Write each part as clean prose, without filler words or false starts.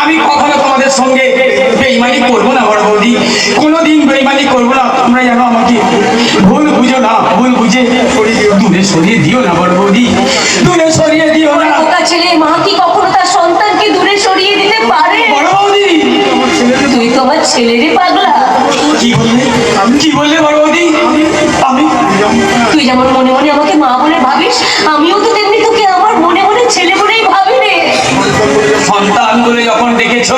আমি কখনো তোমাদের সঙ্গে বেইমানি করবো না বড় বৌদি, কোনোদিন বেইমানি করবো না। তোমরা যেন আমাকে ভুল বুঝো না, ভুল বুঝে দূরে সরিয়ে দিও না বড় বৌদি, দূরে সরিয়ে দিও না। ওটা ছেলে মা কি কখনো তার সন্তানকে দূরে সরিয়ে দিতে পারে? বড় বৌদি তুই তো আমার ছেলেরই পাগলা। কি বললে বড় বৌদি? আমি তুই যেমন মনে মনে আমাকে মা বলে ভাবিস, আমিও তো তেমনি তোকে আমার মনে মনে ছেলে বলেই ভাবি রে। সন্তান বলে যখন দেখেছো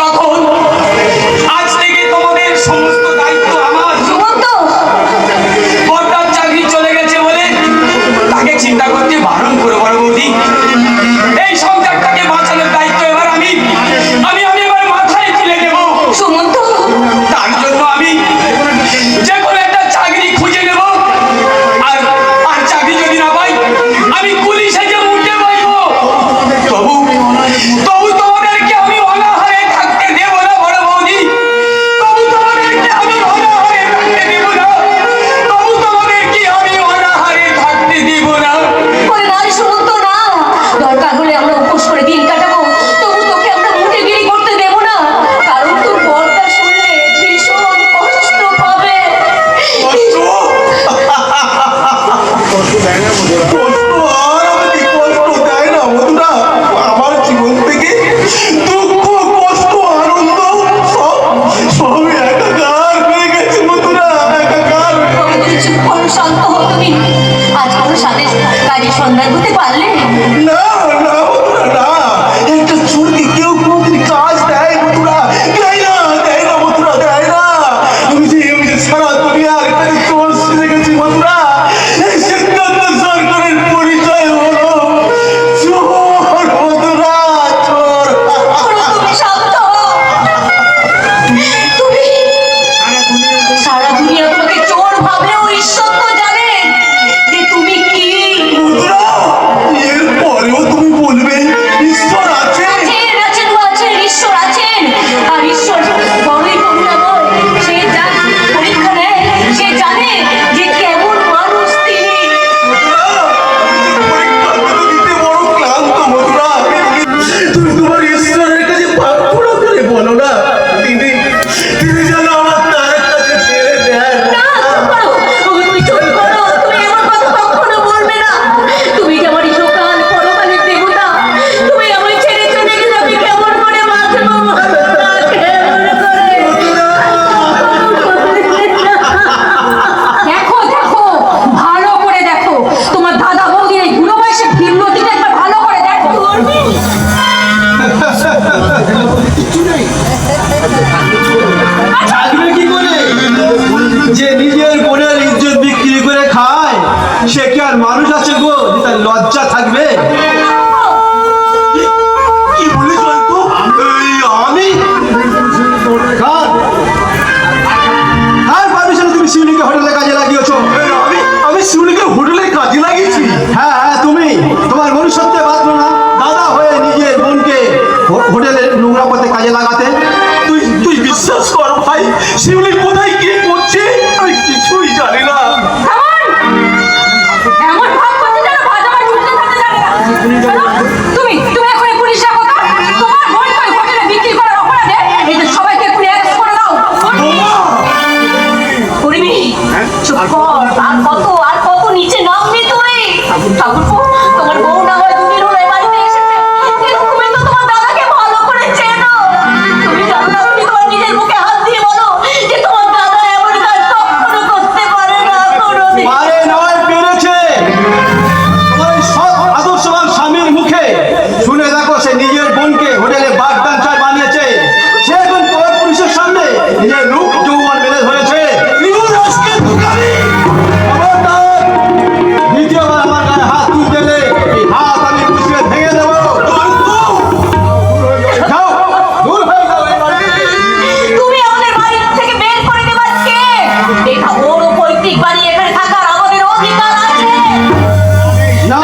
তখন আজ থেকে তোমাদের সমস্ত দায়িত্ব আমার। সুমন্ত, বড়টার চাকরি চলে গেছে বলে তাকে চিন্তা করতে বারণ করে বড় বৌদি, এই সংসারটাকে বাঁচানোর দায়িত্ব এবার আমি এবার মাথায় তুলে নেব। সুমন্ত, তার জন্য আমি যে কোনো একটা চাকরি খুঁজে নেব, আর চাকরি যদি না পাই আমি পুলিশে যে উঠে বসবো। তবু তোমাদেরকে আমি অনাহারে থাকতে দেব না বড় বৌদি, তবু তোমাদেরকে আমি অনাহারে থাকতে দেব না, তবু তোমাদেরকে আমি অনাহারে থাকতে দেব না। ওরে না রে সুমন্ত না, দরকার হলে আমরা উপোস করে দিন কাটাবো, তবু তোকে আমরা মুটে গিরি করতে দেবো না, কারণ তোর বরটা শুনলে ভীষণ কষ্ট পাবে। কষ্ট? কষ্ট দেয় না বন্ধুরা, আমার জীবন থেকে দুঃখ, কষ্ট, আনন্দ সবই একাকার হয়ে গেছে বন্ধুরা, একাকার। চুপ করো, শান্ত হো তুমি। আজ কোনো সাথে কাজের সন্ধান করতে পারলে? না না বন্ধুরা, না, একটা চোরকে কেউ কোনোদিন কাজ দেয় বন্ধুরা? দেয় না বন্ধুরা, দেয় না। আমি যে সারা দুনিয়ার কাছে চোর শিখে গেছি বন্ধুরা। এই সিদ্ধান্ত সরকারের পরিচয় হলো চোর বন্ধুরা, চোর। তুমি শান্ত হও। তুমি সারা দুনিয়া তোমাকে চোর ভাবলেও ঈশ্বর তো জানেন যে তুমি কি। বন্ধুরা, এর পরেও তুমি বলবে ঈশ্বর আছে? আছেন, ঈশ্বর আছেন। আর ঈশ্বর বড়ই করুণাময়। সে যার পরীক্ষা নেয় সে জানে যে কেমন মানুষ তিনি। দিতে বড় ক্লান্ত বন্ধুরা। তুমি তোমার ঈশ্বরের কাছে প্রার্থনা করে বলো না, তিনি যেন আমার তার কাছে ফিরে দেন। না, চুপ করো। তুমি চুপ করো। তুমি এমন কথা কখনো বলবে না। তুমি যে আমার ইহকাল পরকালের দেবতা। তুমি আমায় ছেড়ে চলে গেলে আমি কেমন করে বাঁচবো? কেমন করে? দেখো দেখো, ভালো করে দেখো। তোমার দাদা বৌদির এই বুড়ো বয়সে ভিন্নতিটা একবার ভালো করে দেখো। থাকবে কি করে? যে নিজের বোনের ইজ্জত বিক্রি করে খায় সে কি আর মানুষ আছে গো, যে তার লজ্জা থাকবে? কি বলিস তো? আমি কার পারমিশনে তুমি শিউলিকে হোটেলে কাজে লাগিয়েছো? আমি শিউলিকে হোটেলে কাজে লাগিয়েছি? হ্যাঁ তুমি, তোমার মনুষ্যত্বে বাঁচলো না দাদা হয়ে নিজের বোনকে হোটেলের নোংরা পথে কাজে লাগাতে? তুই বিশ্বাস কর ভাই, শিউলি কোথায় কি করছে আমি কিছুই জানি না। এমন ভাব করতে যেন ভাজ আমার ঢুকতে থাকতে জানে না। তুমি এখনই পুলিশ ডাকো তো। তোমার বোনকে হোটেলে বিক্রি করার অপরাধে এই যে সবাইকে এখনই অ্যারেস্ট করে দাও। করিবি? চুপ কর। আর কত নিচে নামবি তুই? ঠাকুরপো, তোমার বউ না হয় দুদিন হলো এই বাড়িতে এসেছে, কিন্তু তুমি তো তোমার দাদাকে ভালো করে চেনো। তুমি জানো না, তুমি তোমার নিজের মুখে হাত দিয়ে বলো যে তোমার দাদা এমন কাজ কখনো করতে পারে না, কোনোদিন। পারে নয়, পেরেছে। তোমার এই সৎ আদর্শবান স্বামীর মুখে শুনে দেখো, সে নিজের বোনকে হোটেলে বার ডান্সার বানিয়েছে। সে এখন পর পুলিশের সামনে নিজের রূপ যৌবন মেলে ধরেছে। খবরদার! দ্বিতীয়বার আমার গায়ে হাত তুলতে এলে এই হাত আমি বুঝিয়ে ভেঙে দেবো। যাও, দূর হয়ে যাও এই বাড়ি থেকে। তুমি আমাদের বাড়ি থেকে বের করে দেবার কে? এটা বড় পৈতৃক বাড়ি, এখানে থাকার আমাদের অধিকার আছে। না,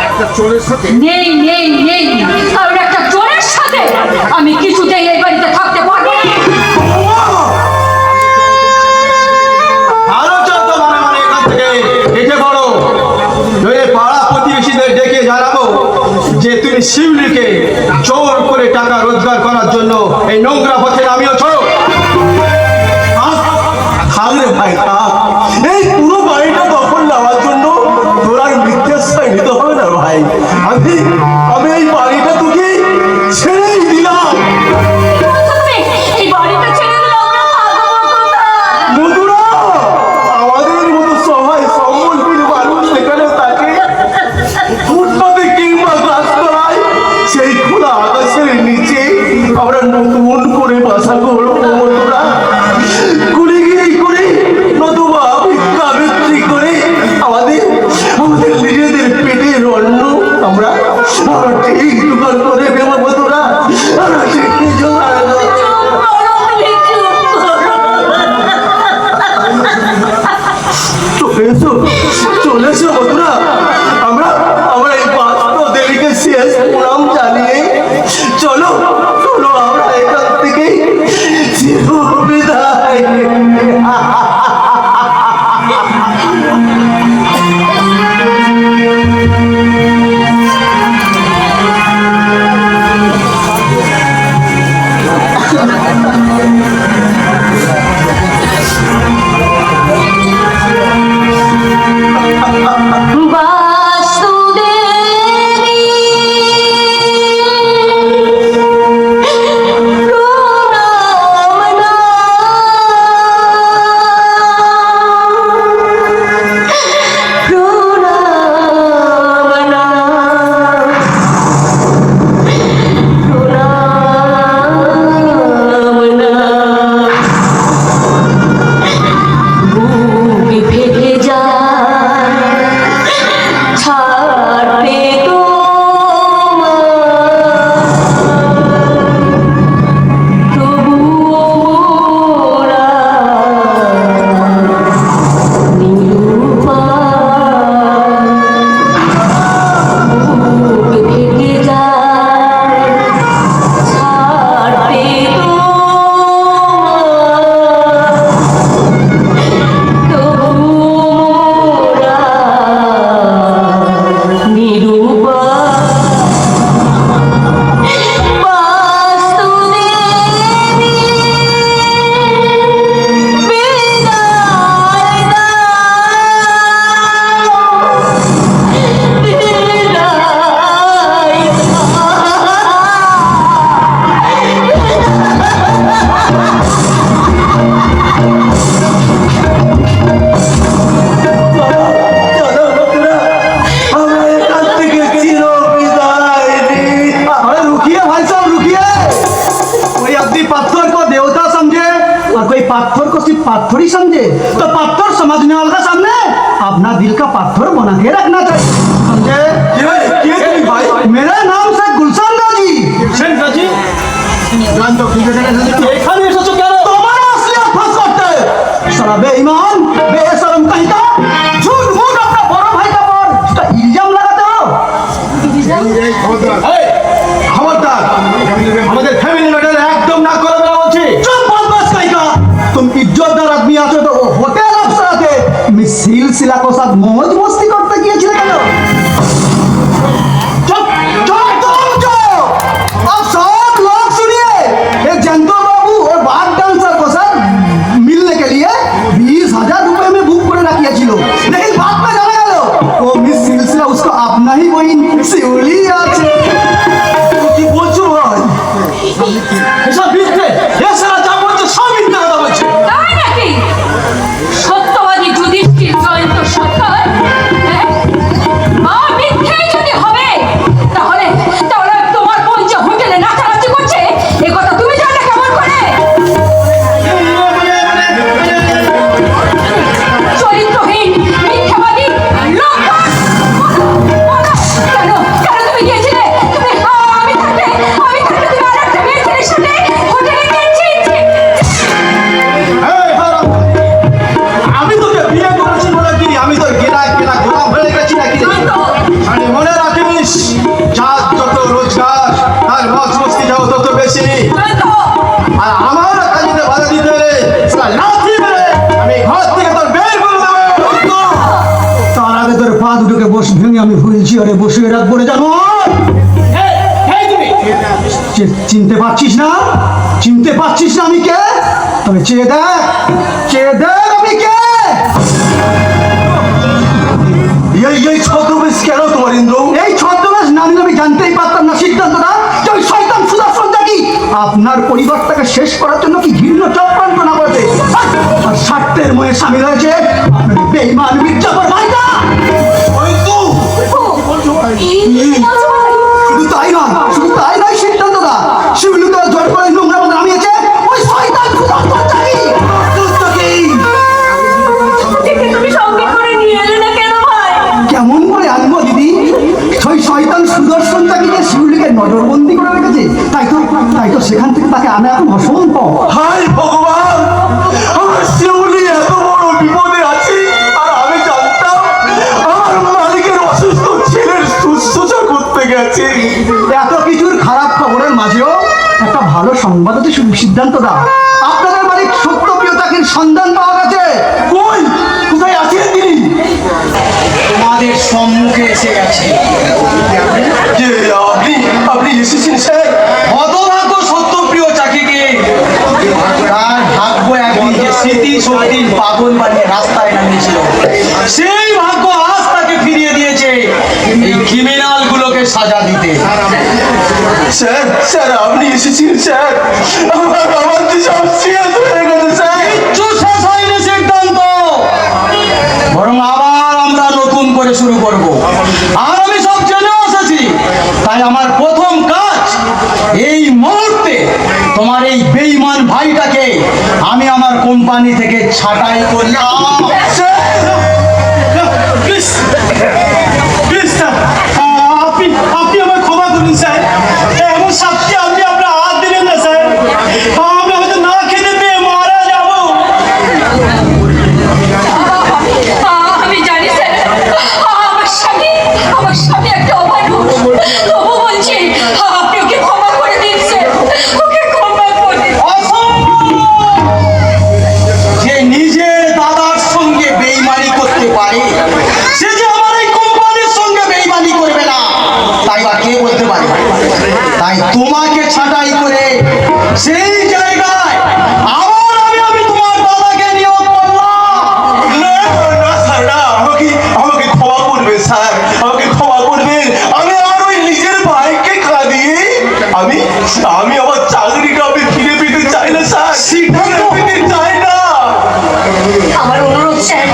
একটা চোরের সাথে নেই নেই নেই, কারণ একটা চোরের সাথে আমি কিছুতেই এই বাড়িতে থাকতে পারবো না। আরো চোদ্দ মানে এখান থেকে এসে পড়ো। নইলে পাড়া প্রতিবেশীদের ডেকে গিয়ে জানাবো যে তুমি শিউলিকে জোর করে টাকা রোজগার করার জন্য এই নোংরা পথে নামিয়েছ। থাক রে ভাই থাক, এই পুরো বাড়িটা দখল নেওয়ার জন্য তোর আর মিথ্যাশ্রয় নিতে হবে না ভাই। আমি আমি এই বাড়িটা তোকে ছেড়েই দিলাম। এই বাড়িটা ছেড়ে দিলে আমরা থাকবো কোথায়? মধুরা, আমাদের মতো সবাই সম্বলহীন মানুষ সেখানে থাকে, ফুটপাতে কিংবা গাছতলায়, সেই খোলা আকাশের নিচে আমরা নতুন করে বাসা করবো মধুরা। কুড়িগিরি করে নতুবা ভিক্ষাবৃত্তি করে আমাদের আমাদের নিজেদের পেটের অন্ন আমরা আমরা ঠিক জোগাড় করে নেবো মধুরা, আমরা ঠিক জোগাড় করবো। চুপ করো, তুমি চুপ করো। চলে এসো চলে এসো বন্ধুরা, আমরা আমরা এই বাস্ত দেবীকে শেষ প্রণাম জানিয়ে চলো চলো আমরা এখান থেকে বিদায়। বাসুদেবী প্রণাম বুক ফেটে যায় ছাড়বে তবুও মোরা বুক ফেটে যায় ছাড়বে চলো বন্ধুরা, আমরা এখান থেকে চির বিদায় নিই। अरे रुकिए भाई साहब रुकिए। कोई अपनी पत्थर को देवता समझे और कोई पत्थर को सिर्फ पत्थर ही समझे, तो पत्थर समझने वाले के सामने अपना दिल का पत्थर बना के रखना चाहिए, समझे? কে তুমি ভাই? मेरा नाम से गुलशन राजी। गुलशन राजी? এখানে এসেছো কেন? তোমার আসলিয়াত ফাঁস করতে। साला बेईमान बेशरम कहीं का झूठ मूठ अपना बड़ा भाई का पर इसका इल्जाम लगाते हो। এই, খবরদার আমাদের ফ্যামিলি ম্যাটার একদম না করে দেওয়া বলছি। চুপ বদমাশ কাইকা, तुम इज्जतदार आदमी আছো তো হোটেল अफसराते मिस सिलसिला को साथ मौज मस्ती করতে গিয়েছিলে কেন? चुप चुप तुम चुप। अब सब लोग सुनिए, ये जंतो बाबू और बाग डांसर को सर मिलने के लिए 20,000 रुपए में बुक করে রাখিয়েছিল, लेकिन बात में জানা গেল वो मिस सिलसिला उसको अपना ही वही शिवली আছে। কি বলছো ভাই? এসব মিথ্যে, এ সারা যা বলছে সব মিথ্যে কথা বলছে। তাই নাকি? সত্যবাদী যুধিষ্ঠির জয়ন্ত সরকার, হ্যাঁ? মা মিথ্যেই যদি হবে, তাহলে তাহলে তোমার বোন যে হোটেলে নাচানাচি করছে, এ কথা তুমি জানলে কেমন করে? চরিত্রহীন, মিথ্যাবাদী, লম্পট! কেন কেন তুমি গিয়েছিলে? আমি থাকতে তুমি আরেকটা মেয়ে ছেলের সাথে হোটেলে গিয়েছিলে? তোরে জানোয়ার! চিনতে পারছিস না? চিনতে পারছিস না আমি কে? তবে চেয়ে দেখ আমি কে? এই ছদ্মবেশ কেন তোমার ইন্দ্র? এই ছদ্মবেশ নাম আমি জানতেই পারতাম না সিদ্ধান্তটা যে ওই শয়তান সুদর্শনটা কি আপনার পরিবারটাকে শেষ করার জন্য কি ঘৃণ্য চক্রান্ত না করেছে, আর স্বার্থের মনে সামিল হয়েছে আপনার বেঈমান মির্জাফর ভাইটা। শুধু তাই নয় সিদ্ধান্তটা, শিবলুকে জোর করে নোংরা মধ্যে নামিয়েছে ওই শয়তান সুদর্শনটা কি। তুমি সঙ্গে করে নিয়ে এলে না কেন ভাই? কেমন করে আনবো দিদি? ওই শয়তান সুদর্শনটা কি যে শিউলিকে নজরবন্দি করে রেখেছে, তাই তো সেখান থেকে তাকে আনা এখন অসম্ভব। হায় ভগবান, আমার শিউলি এত বড় বিপদে আছে, আর আমি জানতাম আমার মালিকের অসুস্থ ছেলের শুশ্রূষা করতে গেছে। এত কিছুর খারাপ খবরের মাঝেও একটা ভালো সংবাদ আছে সিদ্ধান্তটা। আপনাদের মালিক সত্যপ্রিয়তাকে সন্ধান পাওয়া গেছে। কোথায় আছেন তিনি? তোমাদের সম্মুখে এসে গেছে। যে আপনি এসেছেন স্যার? হতভাগ্য সত্যপ্রিয় চাকিকে তার ভাগ্য একদিন যে স্মৃতি শক্তির পাগল বানিয়ে রাস্তায় নামিয়েছিল, সেই ভাগ্য আজ তাকে ফিরিয়ে দিয়েছে এই ক্রিমিনাল গুলোকে সাজা দিতে। স্যার আপনি এসেছেন স্যার? আমার তো সব শেষ হয়ে গেছে স্যার। কিচ্ছু শেষ হয়নি সিদ্ধান্ত, বরং আবার আমরা নতুন করে শুরু করব। আর আমি সব জেনে এসেছি, তাই আমার প্রথম কাজ এই মুহূর্তে তোমার এই বেঈমান ভাইটাকে আমি আমার কোম্পানি থেকে ছাঁটাই করলাম। আপনি আমার ক্ষমা করুন স্যার, এমন শাস্তি আপনি আপনার হাত দিলেন না স্যার, আমরা হয়তো না খেতে পেয়ে মারা যাবো। আমি জানি স্যার, আমার স্বামী একটা অমানুষ। তবু বলছি আপনি ওকে ক্ষমা করে দিন স্যার, ওকে ক্ষমা করে দিন। যে নিজের দাদার সঙ্গে বেঈমানি করতে পারে, সে যে আমার এই কোম্পানির সঙ্গে বেঈমানি করবে না, তাই বা কে বলতে পারে? তাই তোমাকে ছাঁটাই করে সেই জায়গায় আবার আমি তোমার দাদাকে নিয়োগ করলাম। না স্যার, না, আমাকে ক্ষমা করবেন স্যার, আমাকে ক্ষমা করবেন। আমি আর ওই নিজের ভাইকে খাদিয়ে আমি আমার চাকরিটা আমি ফিরে পেতে চাই না স্যার, ফিরে পেতে চাই না। আমার অনুরোধ স্যার,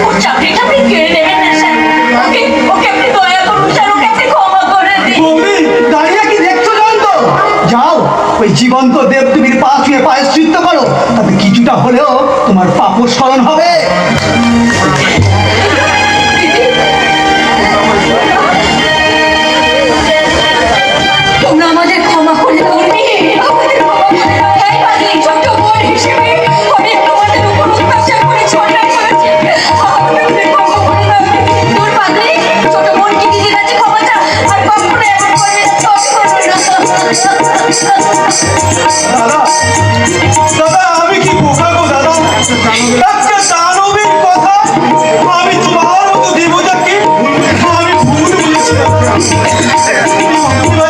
ওর চাকরিটা আপনি কেড়ে নেবেন না স্যার, ওকে আপনি দয়া করুন স্যার, ওকে আপনি ক্ষমা করে দিন। বৌদি, দাঁড়িয়ে কি দেখছো জানতো? যাও ওই জীবন্ত দেবদেবীর পা ছুঁয়ে প্রায়শ্চিত্ত করো, তাতে কিছুটা হলেও তোমার পাপ স্মরণ হবে। তোমরা আমাদের ক্ষমা করে দাও, আমাদের ক্ষমা করে দাও। এই বাড়ির ছোট্ট বোন হিসেবে আমি তোমাদের উপর অত্যাচার করেছি, অন্যায় করেছি। আমাদের ক্ষমা করে দাও। তোর পাগলি, ছোট বোন কি দিদির কাছে ক্ষমা চা, আর কখনো এমন করবে না, দাদা আমি কি বোকা গো দাদা? একটা দানবীর কথা আমি তোমার মতো দেবতাকে আমি ভুল বুঝেছিলাম।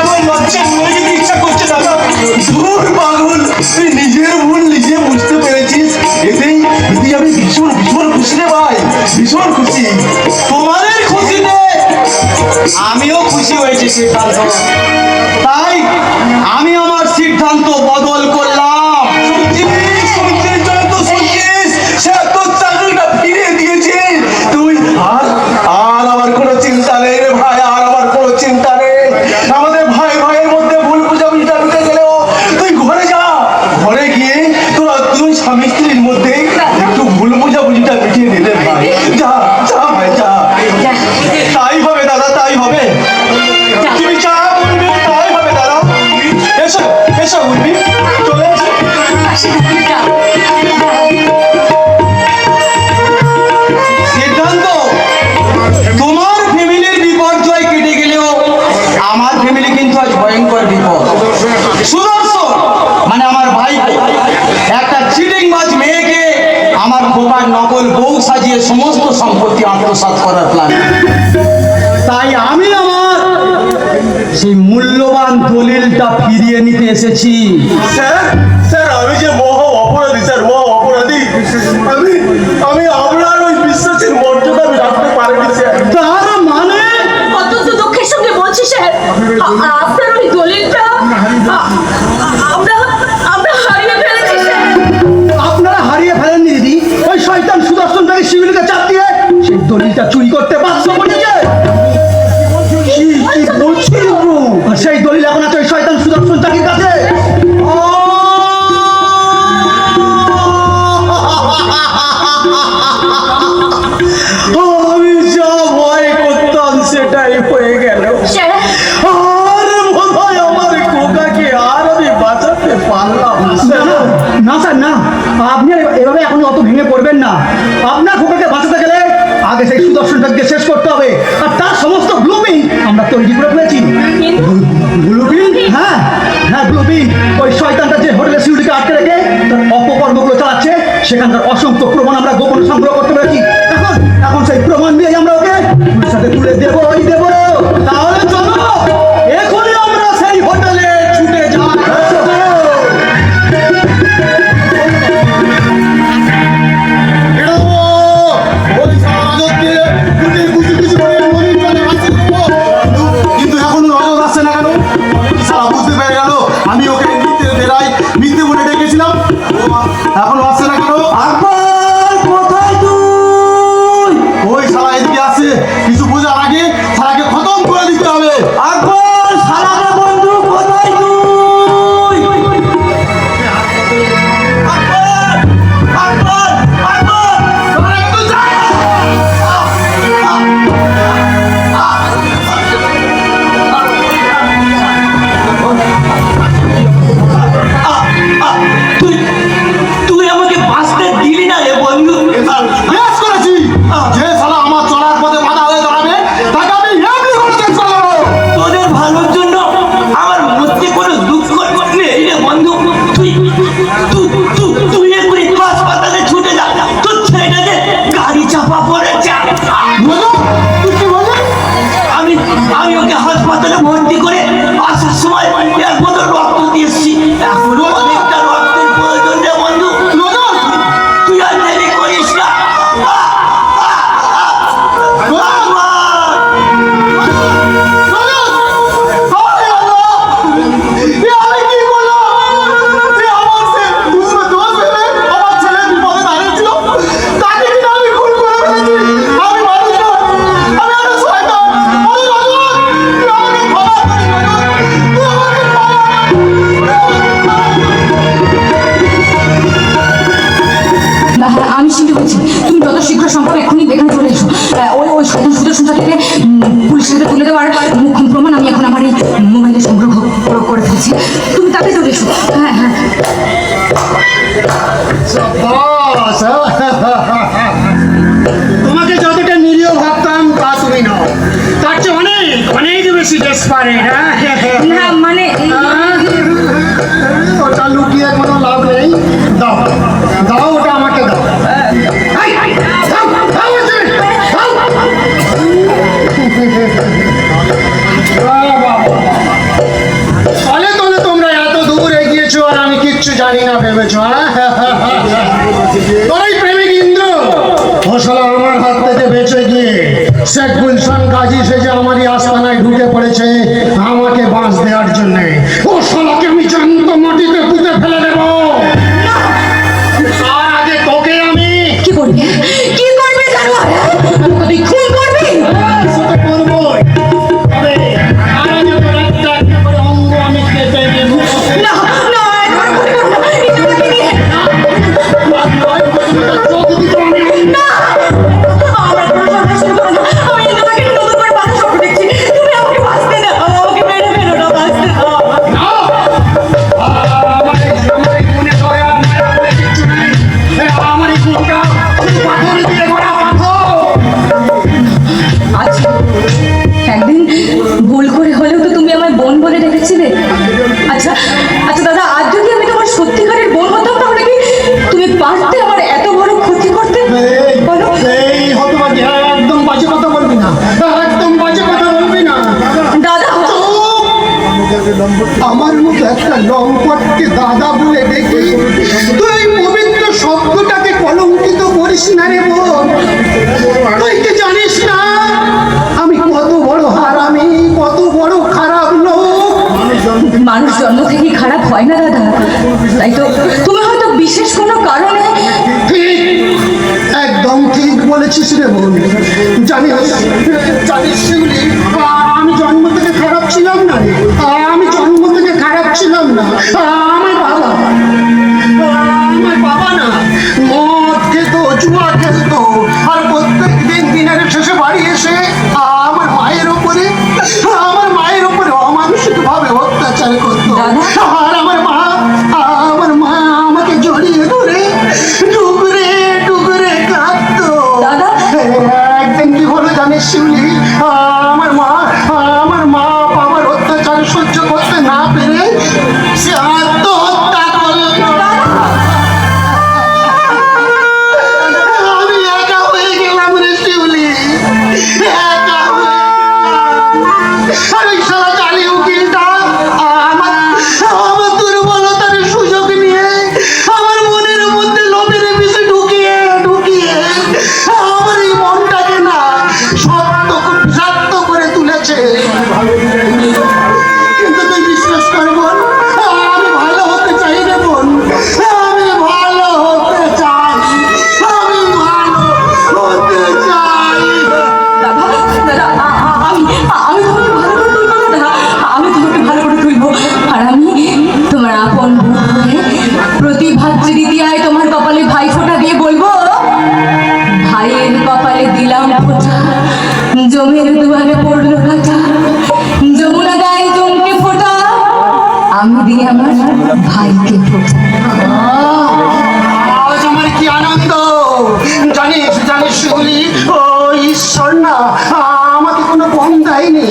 আমার লজ্জা মরে যেতে ইচ্ছা করছে দাদা। দূর পাগল, তুই নিজের ভুল নিজে বুঝতে পেরেছিস, এতেই আমি ভীষণ খুশি রে ভাই, ভীষণ খুশি। তোমাদের খুশিতে আমিও খুশি হয়েছি সিদ্ধান্ত, তাই আমি আমার সিদ্ধান্ত বদল করলাম। শুনছিস যত শুনছিস, সে তোর চাকরিটা ফিরিয়ে দিয়েছে। তুই আর আমার কোনো চিন্তা নেই রে ভাই, আর আমার কোনো চিন্তা নেই। আমাদের ভাইয়ের মধ্যে ভুল বুঝাবুঝিটা মিটে গেলেও তুই ঘরে যা, ঘরে গিয়ে তোরা দুই স্বামী স্ত্রীর মধ্যে একটু ভুল বুঝাবুঝিটা মিটিয়ে দিলে ভাই। যা ভাই যা। তাই হবে দাদা, তাই হবে। তুমি যা বলবে তাই হবে দাদা। এসো উর্মি, চলে এসো। সিদ্ধান্ত, তোমার ফ্যামিলির বিপর্যয় কেটে গেলেও আমার ফ্যামিলি কিন্তু আজ ভয়ঙ্কর বিপদ। সুদর্শন মানে আমার ভাইকে একটা চিটিংবাজ মেয়েকে আমার খোকার নকল বউ সাজিয়ে সমস্ত সম্পত্তি আত্মসাৎ করার প্ল্যান। তাই আমি আমার সেই মূল্যবান দলিলটা ফিরিয়ে নিতে এসেছি। স্যার স্যার আমি যে মহা অপরাধী স্যার, মহা অপরাধী। আমি আপনার ওই বিশ্বাসের মর্যাদা আমি রাখতে পারিনি স্যার। তার মানে অত্যন্ত দুঃখের সঙ্গে বলছি স্যার, আপনার ওই দলিলটা আমরা আমরা হারিয়ে ফেলেছি স্যার। আপনারা হারিয়ে ফেলেননি দিদি, ওই শয়তান সুদর্শন তাকে শিবিরকে চাপ দিয়ে সেই দলিলটা চুরি করতে বাধ্য করেছে। কি কি বলছেন প্রভু? আর সেই দলিল এখন আছে ওই শয়তান সুদর্শন তাকির কাছে। আমি যা ভয় করতাম সেটাই হয়ে গেল। স্যার আর মনে হয় আমার খোকাকে আর আমি বাঁচাতে পারলাম না। না স্যার না, আপনি এভাবে এখন অত ভেঙে পড়বেন না। আপনার খোকাকে বাঁচাতে গেলে আগে সেই সুদর্শনটাকে শেষ করতে হবে, আর তার সমস্ত ব্লুপ্রিন্ট আমরা তৈরি করে ফেলেছি। ব্লুপ্রিন্ট? হ্যাঁ হ্যাঁ, ব্লুপ্রিন্ট। ওই শয়তানটা যে হোটেলে সিউড়িকে আটকে রেখে তার অপকর্মগুলো চালাচ্ছে, সেখানকার অসংখ্য প্রমাণ আমরা গোপনে সংগ্রহ করতে পেরেছি। এখন এখন সেই প্রমাণ দিয়ে আমরা ওকে পুলিশের সাথে তুলে দেবই দেবো। তাহলে চলো এখনই আমরা সেই হোটেলে ছুটে যাই। কিন্তু এখনো নজর আসছে না কেন? সারা বুঝতে পেরে গেল আমি ওকে মিথ্যে বলে ডেকেছিলাম। এখনো আসছে না কেন? আকবর কোথায় তুই? ওই শালা এদিকে আসে, কিছু বোঝার আগে শালাকে খতম করে দিতে হবে। আকবর শালারে বন্ধু কোথায় তুই? আকবর আকবর আকবর তুই তুই আমাকে বাঁচতে দিলি না রে বন্ধু। বেশ করেছি, যে শালা আমার চলার পথে বাধা হয়ে দাঁড়াবে তাকে আমি এমনি করে শেষ করে দেবো। তোদের ভালোর জন্য আমার মধ্যে কোনো দুঃখ নেই রে বন্ধু। তুই তুই তুই তুই এক্ষুনি হাসপাতালে ছুটে যা, তোর ছেলেটাকে গাড়ি চাপা পড়েছে। বলো, তুই কি বললি? আমি আমি ওকে হাসপাতালে ভর্তি করে আসার সময় এক বোতল রক্ত দিয়েছি। এখনো অনেকটা রক্তের প্রয়োজন রে বন্ধু। নজর! তুই আর দেরি করিস না। আমি চিন্তা করছি, তুমি যত শীঘ্র সম্ভব এক্ষুনি এখানে চলে এসো। ওই ওই সুদর্শন সাথীকে পুলিশের হাতে তুলে দেওয়ার মুখ্য প্রমাণ আমি এখন আমার এই মোবাইলে সংগ্রহ করে ফেলছি। তুমি তাতে চলে এসো। হ্যাঁ হ্যাঁ তোমাকে যতটা নিরীহ ভাবতাম তা তুমি নও, তার চেয়ে অনেক অনেক বেশি ডেসপারেট। না মানে ওটা লুকিয়ে কোনো লাভ নেই। দাও দাও, ওটা আমাকে দাও। এই, দাও, দাও বলছি, দাও। বাবা, বাবা। ফলে তোলে তোমরা এত দূর এগিয়েছো আর আমি কিচ্ছু জানি না ভেবেছো? তোর এই প্রেমিক ইন্দ্র ফসলা আমার হাত থেকে বেঁচে গিয়ে শেখ গুলশান গাজী সেজে আমারই আস্তানায় ঢুকে পড়েছে আমাকে বাঁশ দেওয়ার জন্য। ও শালাকে আমি জ্যান্ত মাটিতে পুঁতে ফেলে দেব। তার আগে তোকে আমি কি করবে, কি করবে জানো? তুই খুন করবি? সেটা করবোই। তবে আর আগে তোর একটা একটা করে অঙ্গ আমি কেটে দেবো। না না একবার খুন করবো না, ইন্দুবাকে নিয়ে। চোখ দিতে আমি না আমার কোনো সমস্যা করো না, আমি ইন্দুবাকে নতুন করে বাঁচা স্বপ্ন দেখছি। তুমি আমাকে বাঁচতে দাও, আমাকে মেরে ফেলো না, বাঁচতে দাও। আচ্ছা একদিন ভুল করে হলেও তো তুমি আমার বোন বলে ডেকেছিলে। আচ্ছা আচ্ছা দাদা, আজ যদি আমি তোমার সত্যিকারের বোন হতাম তাহলে কি তুমি পারতে আমার এত বড় ক্ষতি করতে? বলো। এই হতভাগী, একদম বাজে কথা বলবি না, একদম বাজে কথা বলবি না। দাদা চুপ! আমার মতো একটা লম্পটকে দাদা বলে দেখি, তুই পবিত্র শব্দটাকে কলঙ্কিত করিস না রে বোন। তুই কি জানিস না আমি কত বড় হারামি, কত বড় খারাপ লোক? মানুষ জন্ম থেকে খারাপ হয় না দাদা, তাই তো তুমি হয়তো বিশেষ কোনো কারণে। ঠিক, একদম ঠিক বলেছিস রে বোন। জানিস জানিস শিউলি, আমি জন্ম থেকে খারাপ ছিলাম না রে, আমি জন্ম থেকে খারাপ ছিলাম না। আমার বাবা না মদ খেত, জুয়া খেলতো, আর প্রত্যেক দিন দিনের শেষে বাড়ি এসে আমার মায়ের উপরে অমানসিক ভাবে অত্যাচার করতো। আর আমার মা আমাকে জড়িয়ে ধরে টুকরে টুকরে কাঁদতো। একদিন কি হলো জানিস শিউলি, আমার মা বাবার অত্যাচার সহ্য করতে না পেরে সে আত্মহত্যা করলো। আমি একা হয়ে গেলাম রে শিউলি, একা হয়ে গেলাম। আর ওই শালা জালি উকিলটা আমার দুর্বলতার সুযোগ নিয়ে আমার মনের মধ্যে লোভের বিষে ঢুকিয়ে আমার এই মনটাকে না বিষাক্ত করে তুলেছে। কিন্তু তুই বিশ্বাস কর বোন, আমি ভালো হতে চাই রে বোন, আমি ভালো হতে চাই, আমি ভালো হতে চাই। আমি তোমাকে ভালো করে তুলবো দাদা, আমি তোমাকে ভালো করে তুলবো। আর আমি তোমার আপন বোন হয়ে প্রতি ভাতৃদ্বিতীয়ায় তোমার কপালে ভাই ফোঁটা দিয়ে বলবো, ভাইয়ের কপালে দিলাম ফোঁটা, জমির দুয়ারে পড়লো কাটা, যমুনা গায়ে জমকে ফোঁটা, আমি দিই আমার ভাইকে ফোঁটা। আজ আমার কি আনন্দ জানিস শিউলি, ও ঈশ্বর না আমাকে কোনো বন দেয়নি,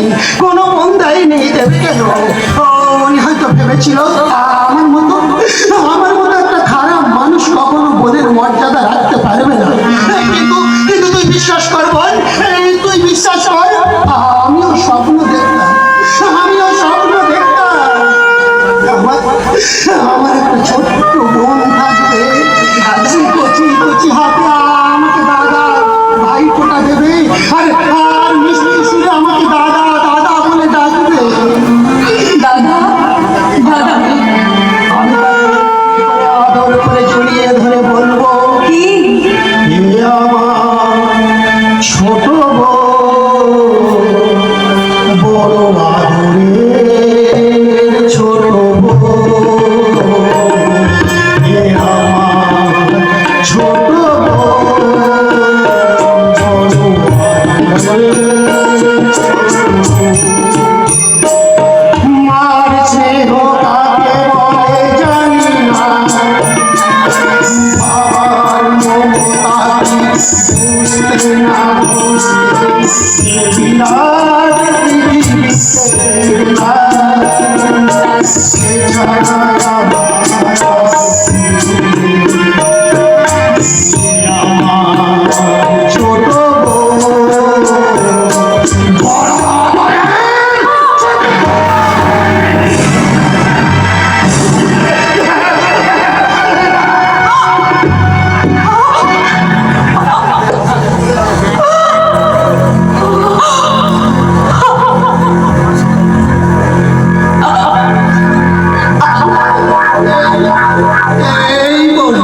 দেবে কেন? উনি হয়তো ভেবেছিল আমার মতো একটা খারাপ মানুষ কখনো বোনের মর্যাদা রাখতে পারবে না। কিন্তু তুই বিশ্বাস কর বোন, তুই বিশ্বাস কর, আমিও স্বপ্ন দেখতাম আমার একটা ছোট্ট বোন থাকবে, কচি হাতে আমাকে দাদা ভাই ফোঁটা দেবে, আর মিষ্টি সুরে আমাকে দাদা বলে ডাকবে। দাদা দাদা আমি আদর করে জড়িয়ে ধরে বলবো, কি এ আমার ছোট বড় আদরের ছোট এ আমার ছোট মার স্নেহ কাকে বলে জানি না, বাবার মমতা বুঝতে না বুঝতে বিরাট পৃথিবীতে ছোট এই বল,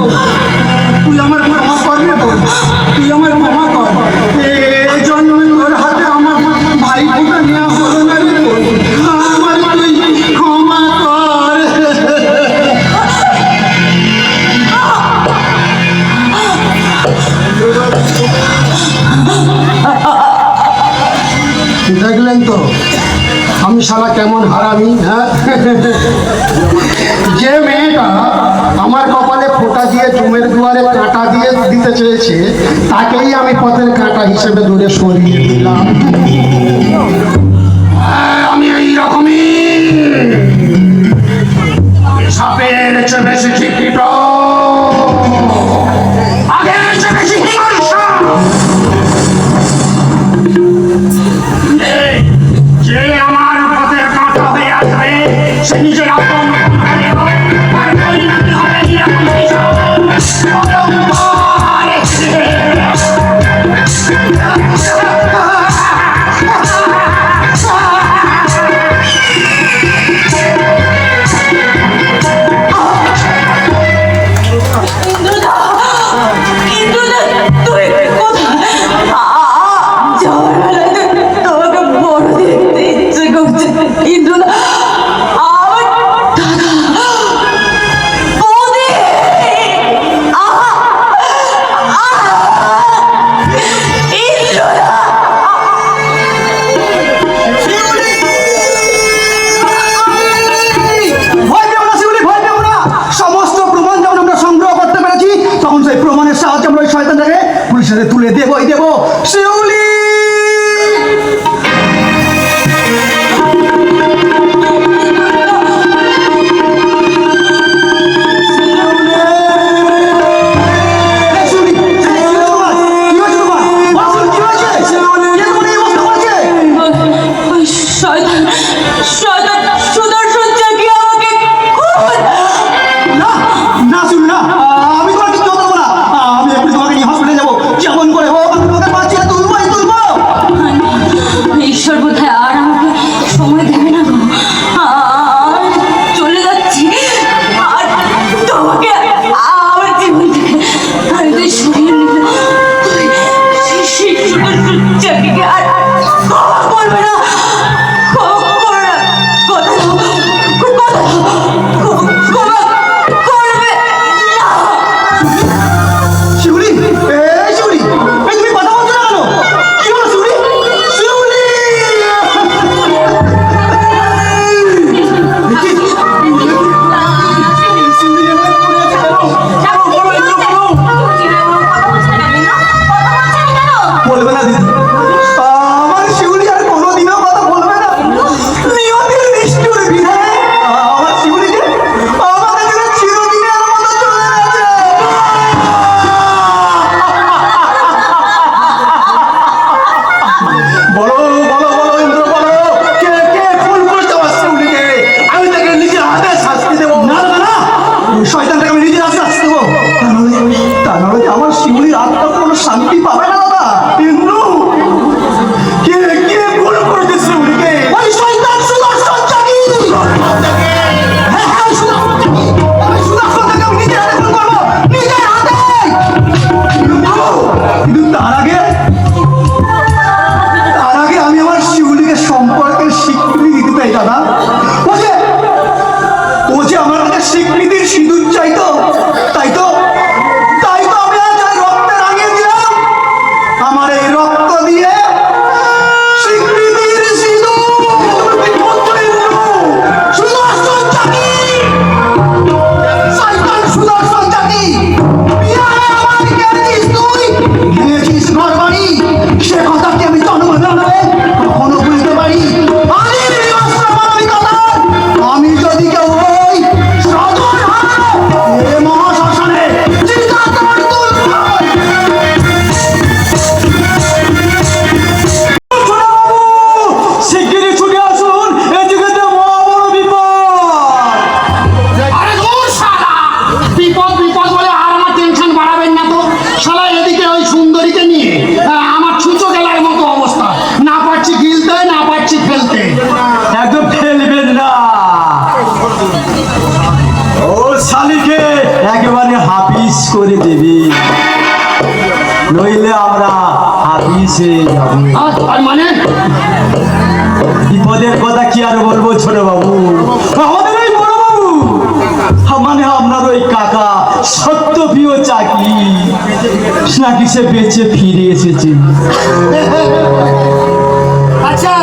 তুই আমার ক্ষমা কর রে বল, তুই আমার ক্ষমা কর। এই জন্মে তোর হাতে আমার ভাই ফোঁটা নেওয়া হলো না রে বল, আমার তুই ক্ষমা কর। দেখলেন তো আমি শালা কেমন হারামি, হ্যাঁ? যে মেয়েটা আমার কপালে ফোঁটা দিয়ে জমের দুয়ারে কাঁটা দিয়ে দিতে চেয়েছে, তাকেই আমি পথের কাঁটা হিসেবে দূরে সরিয়ে দিলাম। আমি এইরকমই সাপের চেয়ে বেশি শিক্ষিত, আগের চেয়ে বেশি হিংস্র। যে আমার পথের কাঁটা হয়ে আসবে সে নিজের আপন করে হোক, তার পরিণতি হবে এরকম কিছু। ইন্দ্রদা, ইন্দ্রদা, তুই কোথায়? যাওয়ার বেলায় তোমাকে বড় দেখতে ইচ্ছে করছে। ইন্দ্রদা, আমার দাদা, বৌদি, ইন্দ্রদা। ভয় পেও না শিউলি, ভয় পেও না। সমস্ত প্রমাণ যখন আমরা সংগ্রহ করতে পেরেছি তখন সেই প্রমাণের সাহায্যে আমরা ওই শয়তানটাকে পুলিশের হাতে তুলে দেবই দেবো। শিউলি শয়তান, শয়তান সুদর্শন চাকি আমাকে খুন। না না শিউলি না, আমি তোমার কিছু হতে দেবো না। আমি এক্ষুনি তোমাকে নিয়ে হসপিটালে যাবো, যেমন করে হোক আমি তোমাকে বাঁচিয়ে তুলবোই তুলবো। ঈশ্বর বোধহয় আর আমাকে সময় দেবে না গো। আর চলে যাচ্ছি, আর তোমাকে আমার জীবন থেকে আমি তুই সরিয়ে নিল। তুই সেই সুদর্শন চাকিকে আর ক্ষমা করবে না, ক্ষমা করবে না। কথা দাও, কথা দাও, ক্ষমা করবে না। শিউলি, এই শিউলি, এই তুমি কথা বলছো না কেন? কি হলো শিউলি? শিউলি! বলবে না দিদি, আমার শিউলি আর কোনোদিনও কথা বলবে না। নিয়তির নিষ্ঠুর বিধায় আমার শিউলিকে আমাদের থেকে চিরদিনের মতো চলে গেছে। বলো বলো বলো ইন্দ্র বলো, কে কে খুন করেছে আমার শিউলিকে? আমি তাকে নিজের হাতে শাস্তি দেবো। না না না, ওই শয়তানটাকে আমি নিজের হাতে আসতে দেবো। তা নাহলে যে আমার শিউলির আত্মা কোনো শান্তি পাবে না দাদা। ইন্দ্র, কে কে খুন করেছে শিউলিকে? ওই শয়তান সুদর্শন চাকি। হ্যাঁ হ্যাঁ, সুদর্শন চাকি। ওই সুদর্শনটাকে আমি নিজের হাতে খুন করবো, নিজের হাতে। কিন্তু তার আগে আমি আমার শিউলিকে সম্পর্কের স্বীকৃতি দিতে চাই দাদা। ও যে আমার কাছে স্বীকৃতির সিঁদুর চাইতো, তাই তো আমি আজ ওই রক্তে রাঙিয়ে দিলাম। আমার এই রক্ত দিয়ে স্বীকৃতির সিঁদুর। সুদর্শন চাকি, শয়তান সুদর্শন চাকি, বিহারে আমার গেছিস তুই, ভেঙেছিস ঘর বাড়ি। সে কথা কি আমি জন্মগ্রহণে কখনো ভুলতে পারি? আমি বিনষ্ট মানবিকতার, আমি যদি কেউ হই সদর হয় এ মহাশ্মশানে চিতাতর তুলব। শিগগিরই ছুটে আসুন, এদিকে মহা বড় বিপদ। আরে ধুর শালা, বিপদ বিপদ বলে আর আমার টেনশন বাড়াবেন না তো। শালা এদিকে ওই সুন্দরীকে নিয়ে আমার ছুঁচো গেলার মতো অবস্থা, না পারছি গিলতে না পারছি ফেলতে। একদম ফেলবেন না, ওর শালিকে একেবারে হাফিস করে দেবে, নইলে আমরা হাফিসে যাব। আর মানে বিপদের কথা কি আর বলবো ছোট বাবু, আমাদের ওই বড় বাবু, মানে আপনার ওই কাকা সত্যপ্রিয় চাকি নাকি সে বেঁচে ফিরে এসেছে। আচ্ছা,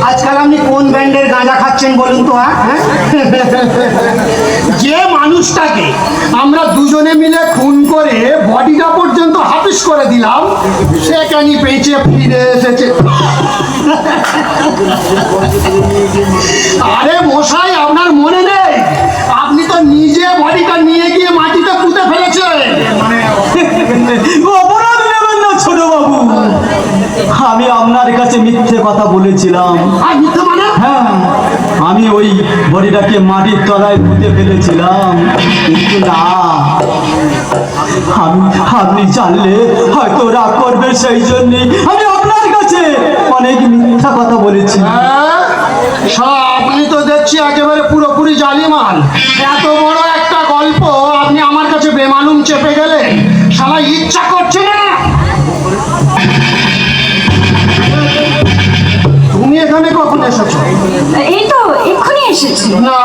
আজকাল আপনি কোন ব্র্যান্ডের গাঁজা খাচ্ছেন বলুন তো? হ্যাঁ, যে মানুষটাকে আমরা দুজনে মিলে খুন করে বডিটা পর্যন্ত হাফিস করে দিলাম, সে কেন বেঁচে ফিরে এসেছে? আরে মশাই, আপনার মনে নেই? আপনি তো নিজে বডিটা নিয়ে গিয়ে মাটিতে পুঁতে ফেলেছেন। অপরাধ নেবেন না ছোট বাবু, আমি আপনার কাছে মিথ্যে কথা বলেছিলাম। আর মিথ্যে মানে? হ্যাঁ, আমি ওই বডিটাকে মাটির তলায় পুঁতে ফেলেছিলাম, কিন্তু না, আপনি জানলে হয়তো রাগ করবে, সেই জন্যে আমি আপনার কাছে অনেক মিথ্যা কথা বলেছি। আপনি তো দেখছি একেবারে পুরোপুরি জালিমাল। এত বড় একটা গল্প আপনি আমার কাছে বেমালুম চেপে গেলেন। শালা ইচ্ছা করছে না। তুমি এখানে কখন এসেছো? এই তো এক্ষুনি এসেছি। না,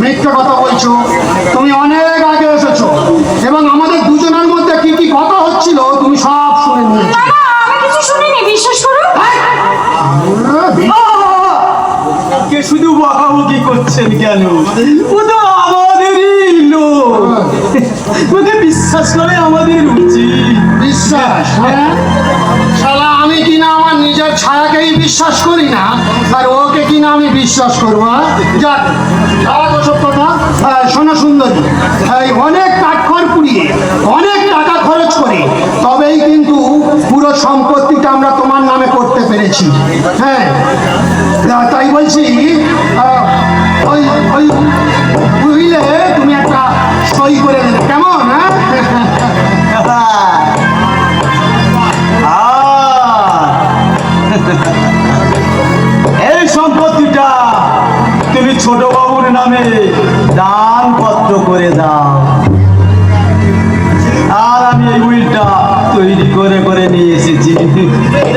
মিথ্যে কথা বলছো। তুমি অনেক আগে এসেছো এবং আমাদের দুজনের মধ্যে কি কি কথা হচ্ছিল তুমি সব শুনে নিয়েছো। না না, আমি কিছু শুনিনি, বিশ্বাস করুন। কে শুধু বকাবকি করছেন কেন? ও তো আমাদেরই লোক, ওকে বিশ্বাস করে আমাদের উচিত। বিশ্বাস? হ্যাঁ, শালা আমি কিনা আমার নিজের ছায়াকেই বিশ্বাস করি না, আর ওকে কিনা আমি বিশ্বাস করবো? যাক, ওসব কথা। শোনো সুন্দরী, এই অনেক কাঠখড় পুড়িয়ে অনেক টাকা খরচ করে তবেই কিন্তু পুরো সম্পত্তিটা আমরা তোমার নামে করতে পেরেছি। হ্যাঁ, তাই বলছি, ওই ওই বুঝলে তুমি একটা সই করে দেবে, কেমন? হ্যাঁ, এই সম্পত্তিটা তুমি ছোট বাবুর নামে দান পত্র করে দাও, আর আমি এই উইলটা তৈরি করে করে নিয়ে এসেছি।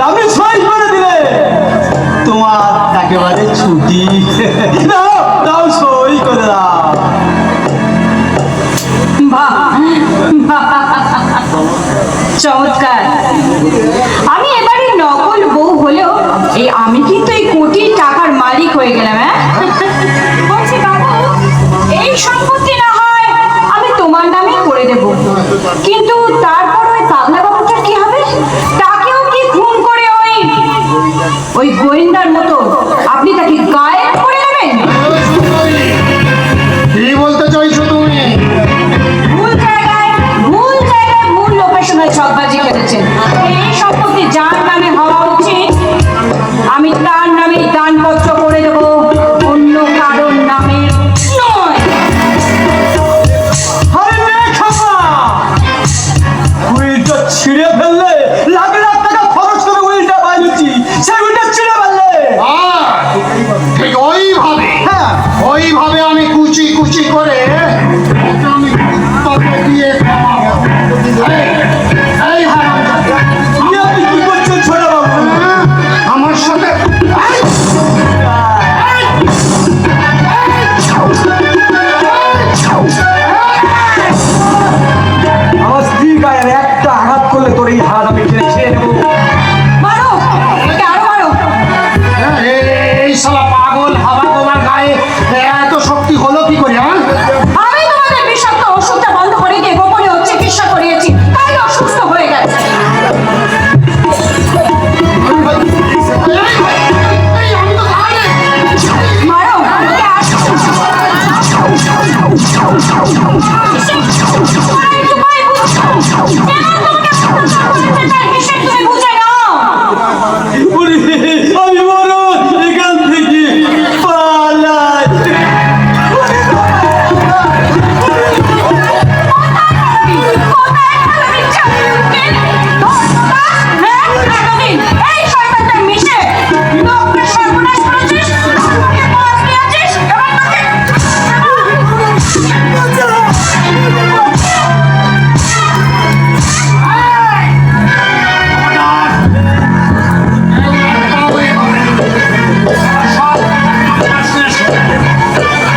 আমি সই করে দিলে তোমার একেবারে ছুটি। দাও দাও, সই করে দাও। চমৎকার। আমি এবারে নকল বউ হলেও আমি কিন্তু এই কোটি টাকার মালিক হয়ে গেলাম। হ্যাঁ, বলছি বাবু, এই সম্পত্তি না হয় আমি তোমার নামেই করে দেব, কিন্তু তারপর ওই পাগলা বাবুটার কি হবে? তাকেও কি খুন করে ওই গোয়েন্দার মতো আপনি তাকে গায়েব করে নেবেন? কি বলতে চাইছো তুমি? ভুল জায়গায় ভুল লোকের সঙ্গে ছকবাজি খেলেছেন। এই সম্পত্তি যার নামে হওয়া উচিত আমি তার নামে দানপত্র করে দেব, অন্য কারোর নামে নয়। উইলটা ছিঁড়ে ফেললে, লাখ লাখ টাকা খরচ করে উইলটা বানিয়েছি, সেই উইলটা ছিঁড়ে ফেললে। ঠিক ওইভাবে, হ্যাঁ, ওইভাবে আমি কুচি কুচি করে ওকে আমি কুত্তাকে দিয়ে খাওয়াবো। এই হারামজাদা, আপনি কি করছেন ছোট বাবু? আমার সাথে আমার স্ত্রীর গায়ে একটা আঘাত করলে তোর এই হাত আমি খেয়ে নেবো। মারো, ওকে আরো মারো। এই শালা পাগল হাওয়া তোমার গায়ে এত শক্তি হলো কি করে? হ্যাঁ, আমি তোমাদের বিষাক্ত ওষুধটা বন্ধ করে দিয়ে গোপনে চিকিৎসা করিয়েছি, তাই অসুস্থ হয়ে গেছে। আমি তো জানি। মারো, ওকে তুমি বুঝে নাও। ওরে, আমি বড় এখান থেকে পালাই। এই শয়তানটা মিশে লোককে সর্বনাশ করেছিস, আমাকে মাছ দিয়েছিস, এবার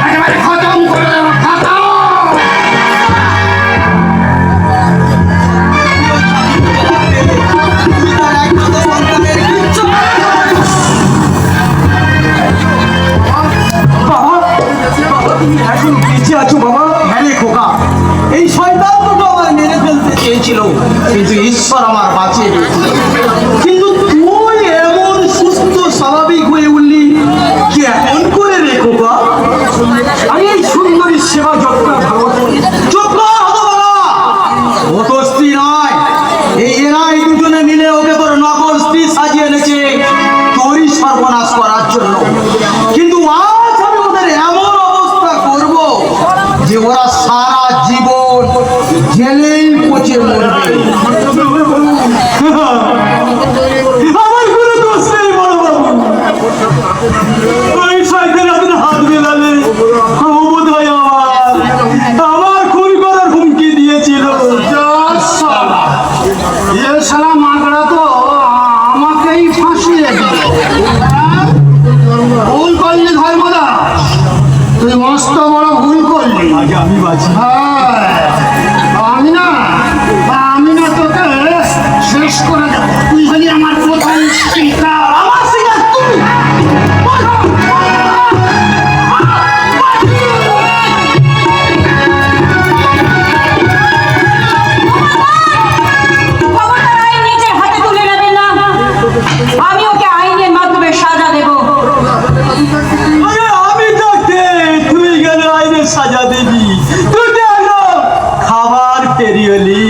একেবারে খতম করে দেবো, খতম। এখন বেঁচে আছো বাবা? হ্যাঁ রে খোকা, এই শয়তান দুটো আমার মেরে ফেলতে চেয়েছিল, কিন্তু ঈশ্বর আমার বাঁচিয়ে দিয়েছিল। কিন্তু তুই এমন সুস্থ স্বাভাবিক হয়ে উঠলি কেমন করে রে খোকা? আমি এই সুন্দরী সেবা যত্ন যোগ্য হতো বাবা। ও তো স্ত্রী নয়, এরাই দুজনে মিলে ওকে তোর নকল স্ত্রী সাজিয়ে এনেছে তোরই সর্বনাশ করার জন্য। কিন্তু আজ আমি ওদের এমন ওরা সারা জীবন জেলেই পচে মরবে। আমার কোনো দোষ নেই বড় বাবু। ওই শয়তান আপনার হাত মেলালে ও বোধহয় আমার খুন করার হুমকি দিয়েছিল। এ শালা মাগড়া তো আমাকেই ফাঁসিয়ে দিল। ভুল করলি ধর্মদাস, তুই মস্ত বড় ভুল করলি। আগে আমি বাঁচি। হ্যাঁ, আমি না তোকে শেষ করে দেব। তুই হলি আমার প্রথম শিকার। আমার শিকার তুমি। খবরদার আইন নিজের হাতে তুলে নেবেন না। আমি ওকে আইনের মাধ্যমে সাজা দেব। আরে আমি থাকতে তুই গেলে আইনের সাজা দিবি। তুই তো একদম খাবার ফেরিওলি।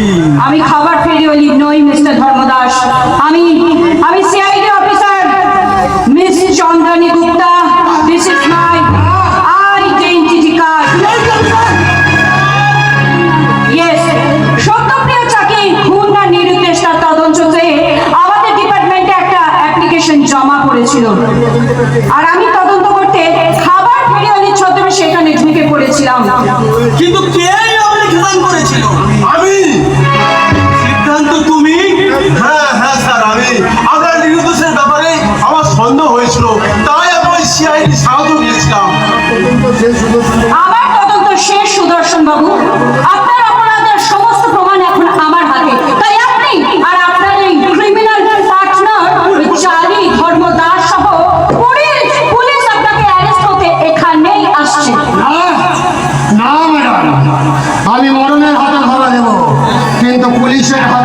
আমি খাবার ফেরিওয়ালি নই মিস্টার ধর্মদাস। আমি CID officer miss Chandrani Gupta. This is my identity card. Yes, Satyapriya চাকি খুন আর নিরুদ্দেশটা তদন্তে আমাদের ডিপার্টমেন্টে একটা অ্যাপ্লিকেশন জমা করেছিল, আর আমি তদন্ত করতে খাবার ফেরিওয়ালির ছদ্মবেশে সেখানে ঢুকে পড়েছিলাম। কিন্তু কে অ্যাপ্লিকেশন করেছিল? আমি সিদ্ধান্ত তুমি? হ্যাঁ স্যার, আমি আপনার নিরুদ্দেশের ব্যাপারে আমার সন্দেহ হয়েছিল, তাই আমি ওই সিআইডি সাহায্য নিয়েছিলাম। আমার তদন্ত শেষ সুদর্শন বাবু। আপনার অপরাধের সমস্ত প্রমাণ এখন আমার হাতে, তাই আপনি আর আপনার এই ক্রিমিনাল পার্টনার চালি ধর্মদাস সহ পুলিশ আপনাকে অ্যারেস্ট করতে এখানেই আসছে। না ম্যাডাম, আমি মরণের হাতে ধরা দেব, কিন্তু পুলিশের হাতে